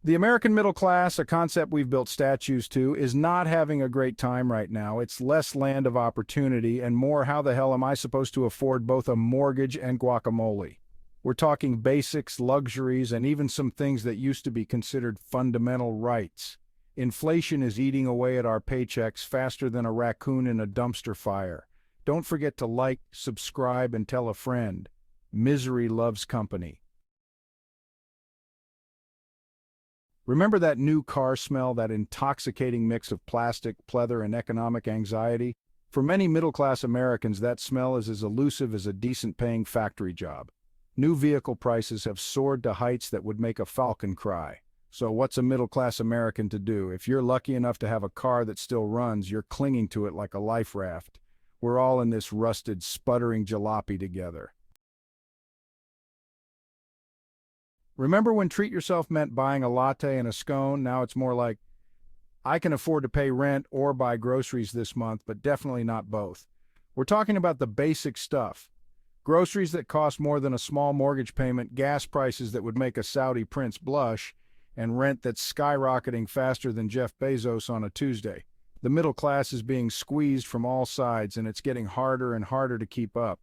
The American middle class, a concept we've built statues to, is not having a great time right now. It's less land of opportunity and more how the hell am I supposed to afford both a mortgage and guacamole? We're talking basics, luxuries, and even some things that used to be considered fundamental rights. Inflation is eating away at our paychecks faster than a raccoon in a dumpster fire. Don't forget to like, subscribe, and tell a friend. Misery loves company. Remember that new car smell, that intoxicating mix of plastic, pleather, and economic anxiety? For many middle-class Americans, that smell is as elusive as a decent-paying factory job. New vehicle prices have soared to heights that would make a falcon cry. So what's a middle-class American to do? If you're lucky enough to have a car that still runs, you're clinging to it like a life raft. We're all in this rusted, sputtering jalopy together. Remember when treat yourself meant buying a latte and a scone? Now it's more like, I can afford to pay rent or buy groceries this month, but definitely not both. We're talking about the basic stuff. Groceries that cost more than a small mortgage payment, gas prices that would make a Saudi prince blush, and rent that's skyrocketing faster than Jeff Bezos on a Tuesday. The middle class is being squeezed from all sides, and it's getting harder and harder to keep up.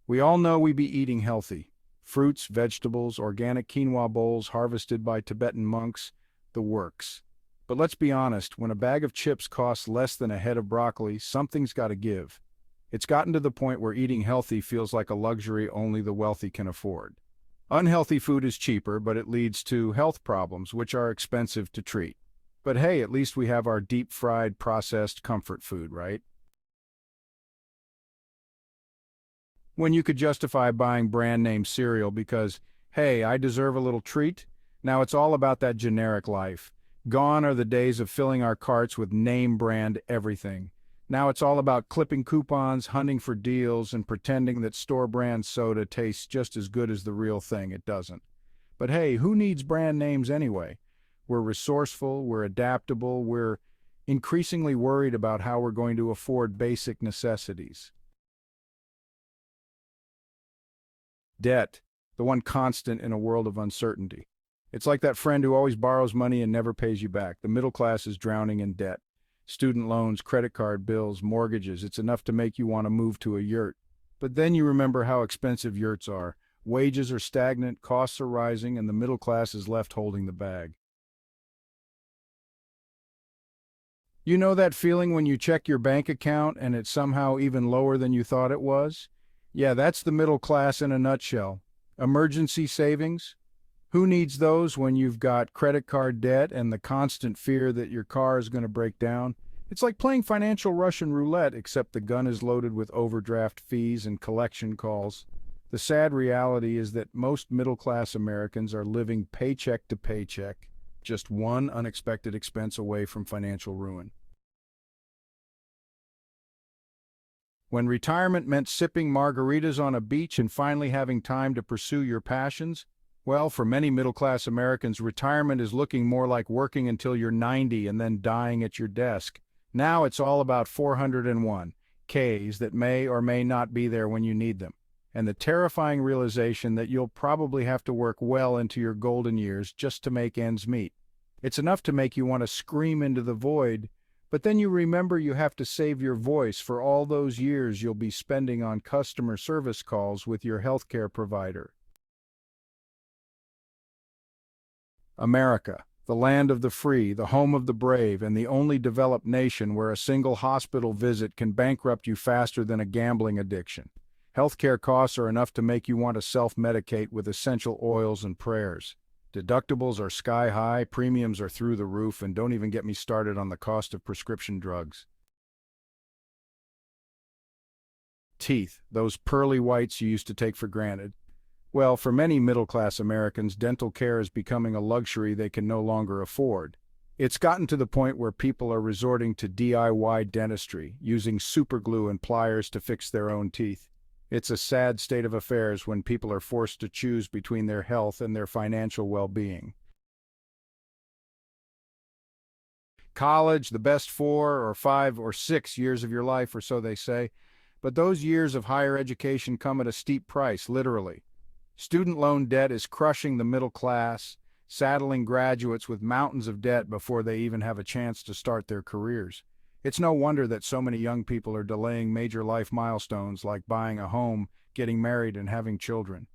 We all know we be eating healthy. Fruits, vegetables, organic quinoa bowls harvested by Tibetan monks, the works. But let's be honest, when a bag of chips costs less than a head of broccoli, something's got to give. It's gotten to the point where eating healthy feels like a luxury only the wealthy can afford. Unhealthy food is cheaper, but it leads to health problems, which are expensive to treat. But hey, at least we have our deep-fried, processed comfort food, right? When you could justify buying brand-name cereal because, hey, I deserve a little treat, now it's all about that generic life. Gone are the days of filling our carts with name-brand everything. Now it's all about clipping coupons, hunting for deals, and pretending that store-brand soda tastes just as good as the real thing. It doesn't. But hey, who needs brand names anyway? We're resourceful, we're adaptable, we're increasingly worried about how we're going to afford basic necessities. Debt, the one constant in a world of uncertainty. It's like that friend who always borrows money and never pays you back. The middle class is drowning in debt. Student loans, credit card bills, mortgages, it's enough to make you want to move to a yurt. But then you remember how expensive yurts are. Wages are stagnant, costs are rising, and the middle class is left holding the bag. You know that feeling when you check your bank account and it's somehow even lower than you thought it was? Yeah, that's the middle class in a nutshell. Emergency savings? Who needs those when you've got credit card debt and the constant fear that your car is going to break down? It's like playing financial Russian roulette, except the gun is loaded with overdraft fees and collection calls. The sad reality is that most middle-class Americans are living paycheck to paycheck, just one unexpected expense away from financial ruin. When retirement meant sipping margaritas on a beach and finally having time to pursue your passions, well, for many middle-class Americans, retirement is looking more like working until you're 90 and then dying at your desk. Now it's all about 401 Ks that may or may not be there when you need them, and the terrifying realization that you'll probably have to work well into your golden years just to make ends meet. It's enough to make you want to scream into the void, but then you remember you have to save your voice for all those years you'll be spending on customer service calls with your healthcare provider. America, the land of the free, the home of the brave, and the only developed nation where a single hospital visit can bankrupt you faster than a gambling addiction. Healthcare costs are enough to make you want to self-medicate with essential oils and prayers. Deductibles are sky high, premiums are through the roof, and don't even get me started on the cost of prescription drugs. Teeth, those pearly whites you used to take for granted. Well, for many middle-class Americans, dental care is becoming a luxury they can no longer afford. It's gotten to the point where people are resorting to DIY dentistry, using superglue and pliers to fix their own teeth. It's a sad state of affairs when people are forced to choose between their health and their financial well-being. College, the best 4 or 5 or 6 years of your life, or so they say, but those years of higher education come at a steep price, literally. Student loan debt is crushing the middle class, saddling graduates with mountains of debt before they even have a chance to start their careers. It's no wonder that so many young people are delaying major life milestones like buying a home, getting married, and having children.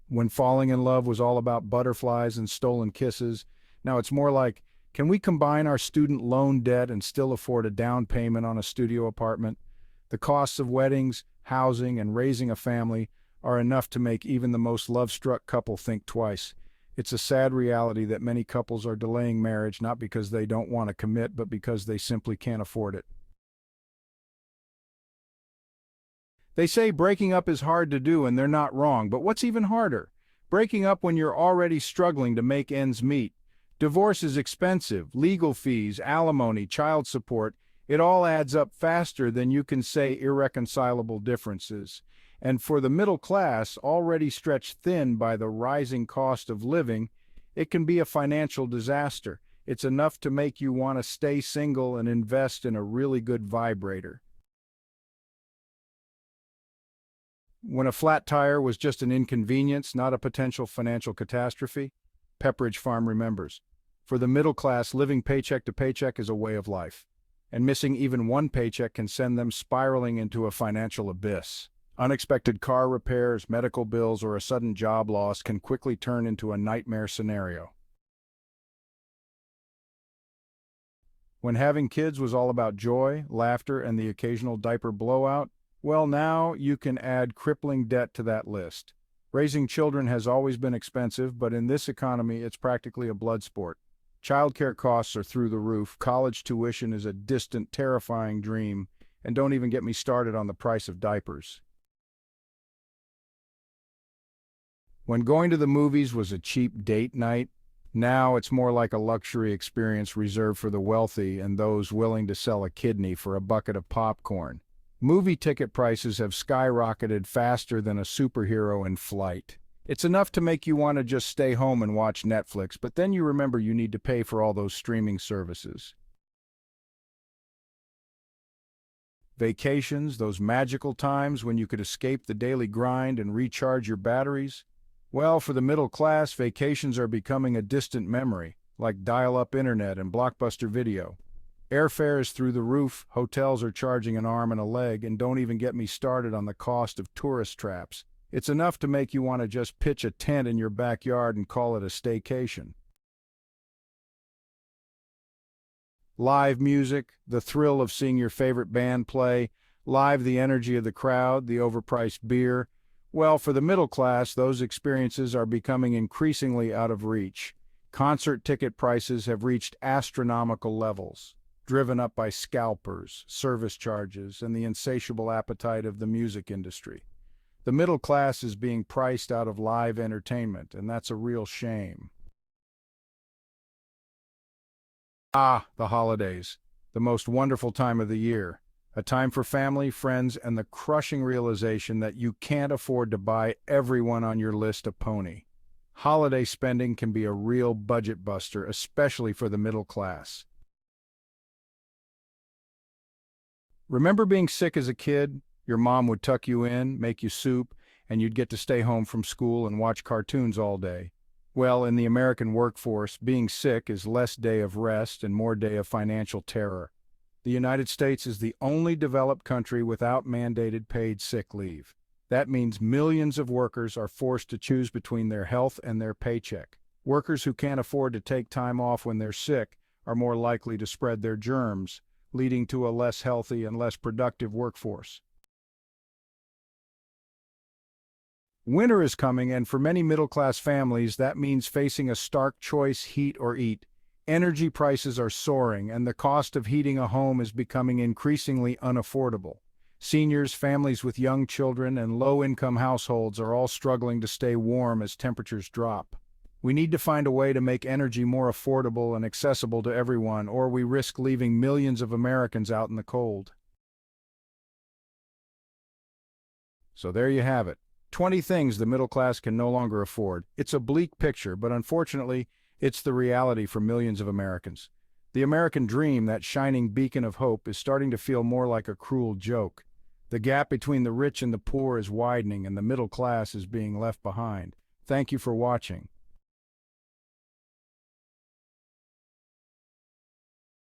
When falling in love was all about butterflies and stolen kisses, now it's more like, can we combine our student loan debt and still afford a down payment on a studio apartment? The costs of weddings, housing, and raising a family are enough to make even the most love-struck couple think twice. It's a sad reality that many couples are delaying marriage not because they don't want to commit, but because they simply can't afford it. They say breaking up is hard to do, and they're not wrong, but what's even harder? Breaking up when you're already struggling to make ends meet. Divorce is expensive, legal fees, alimony, child support. It all adds up faster than you can say irreconcilable differences. And for the middle class, already stretched thin by the rising cost of living, it can be a financial disaster. It's enough to make you want to stay single and invest in a really good vibrator. When a flat tire was just an inconvenience, not a potential financial catastrophe, Pepperidge Farm remembers. For the middle class, living paycheck to paycheck is a way of life, and missing even one paycheck can send them spiraling into a financial abyss. Unexpected car repairs, medical bills, or a sudden job loss can quickly turn into a nightmare scenario. When having kids was all about joy, laughter, and the occasional diaper blowout, well, now you can add crippling debt to that list. Raising children has always been expensive, but in this economy, it's practically a blood sport. Childcare costs are through the roof, college tuition is a distant, terrifying dream, and don't even get me started on the price of diapers. When going to the movies was a cheap date night, now it's more like a luxury experience reserved for the wealthy and those willing to sell a kidney for a bucket of popcorn. Movie ticket prices have skyrocketed faster than a superhero in flight. It's enough to make you want to just stay home and watch Netflix, but then you remember you need to pay for all those streaming services. Vacations, those magical times when you could escape the daily grind and recharge your batteries? Well, for the middle class, vacations are becoming a distant memory, like dial-up internet and blockbuster video. Airfare is through the roof, hotels are charging an arm and a leg, and don't even get me started on the cost of tourist traps. It's enough to make you want to just pitch a tent in your backyard and call it a staycation. Live music, the thrill of seeing your favorite band play, the energy of the crowd, the overpriced beer. Well, for the middle class, those experiences are becoming increasingly out of reach. Concert ticket prices have reached astronomical levels, driven up by scalpers, service charges, and the insatiable appetite of the music industry. The middle class is being priced out of live entertainment, and that's a real shame. The holidays, the most wonderful time of the year. A time for family, friends, and the crushing realization that you can't afford to buy everyone on your list a pony. Holiday spending can be a real budget buster, especially for the middle class. Remember being sick as a kid? Your mom would tuck you in, make you soup, and you'd get to stay home from school and watch cartoons all day. Well, in the American workforce, being sick is less day of rest and more day of financial terror. The United States is the only developed country without mandated paid sick leave. That means millions of workers are forced to choose between their health and their paycheck. Workers who can't afford to take time off when they're sick are more likely to spread their germs, leading to a less healthy and less productive workforce. Winter is coming, and for many middle-class families, that means facing a stark choice: heat or eat. Energy prices are soaring, and the cost of heating a home is becoming increasingly unaffordable. Seniors, families with young children, and low-income households are all struggling to stay warm as temperatures drop. We need to find a way to make energy more affordable and accessible to everyone, or we risk leaving millions of Americans out in the cold. So there you have it. 20 things the middle class can no longer afford. It's a bleak picture, but unfortunately, it's the reality for millions of Americans. The American dream, that shining beacon of hope, is starting to feel more like a cruel joke. The gap between the rich and the poor is widening, and the middle class is being left behind. Thank you for watching.